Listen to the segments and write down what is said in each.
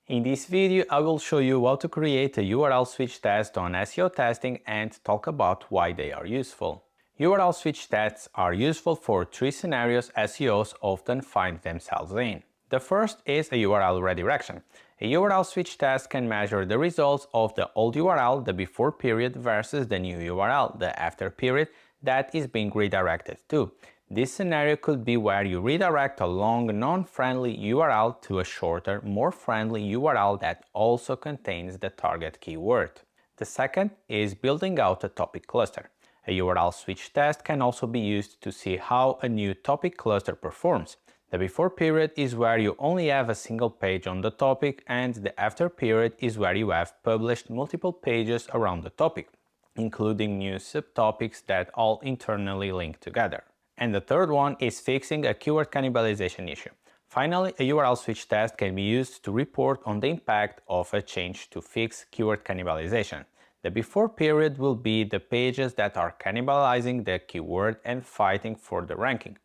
In this video, I will show you how to create a URL switch test on SEOTesting and talk about why they are useful. URL switch tests are useful for three scenarios SEOs often find themselves in. The first is a URL redirection. A URL switch test can measure the results of the old URL, the before period, versus the new URL, the after period, that is being redirected to. This scenario could be where you redirect a long, non-friendly URL to a shorter, more friendly URL that also contains the target keyword. The second is building out a topic cluster. A URL switch test can also be used to see how a new topic cluster performs. The before period is where you only have a single page on the topic, and the after period is where you have published multiple pages around the topic, including new subtopics that all internally link together. And the third one is fixing a keyword cannibalization issue. Finally, a URL switch test can be used to report on the impact of a change to fix keyword cannibalization. The before period will be the pages that are cannibalizing the keyword and fighting for the ranking.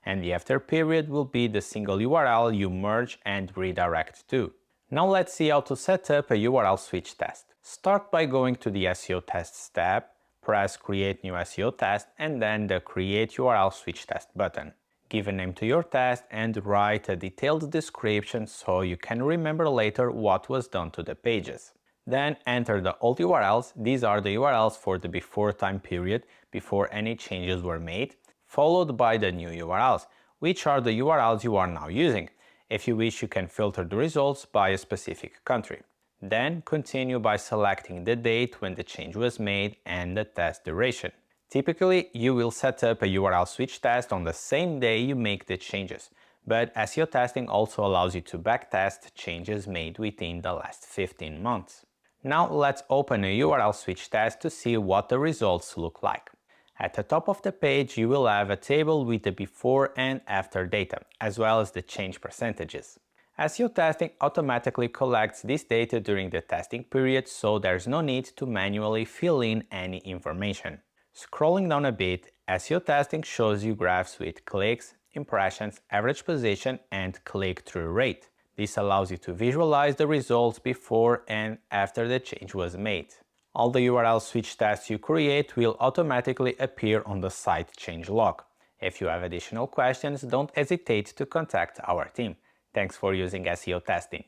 And the after period will be the single URL you merge and redirect to. Now let's see how to set up a URL switch test. Start by going to the SEO Tests tab, press Create New SEO Test and then the Create URL Switch Test button. Give a name to your test and write a detailed description so you can remember later what was done to the pages. Then enter the old URLs. These are the URLs for the before time period, before any changes were made, followed by the new URLs, which are the URLs you are now using. If you wish, you can filter the results by a specific country. Then continue by selecting the date when the change was made and the test duration. Typically, you will set up a URL switch test on the same day you make the changes, but SEOTesting also allows you to backtest changes made within the last 15 months. Now let's open a URL switch test to see what the results look like. At the top of the page, you will have a table with the before and after data, as well as the change percentages. SEOTesting automatically collects this data during the testing period, so there's no need to manually fill in any information. Scrolling down a bit, SEOTesting shows you graphs with clicks, impressions, average position, and click-through rate. This allows you to visualize the results before and after the change was made. All the URL switch tests you create will automatically appear on the site changelog. If you have additional questions, don't hesitate to contact our team. Thanks for using SEOTesting.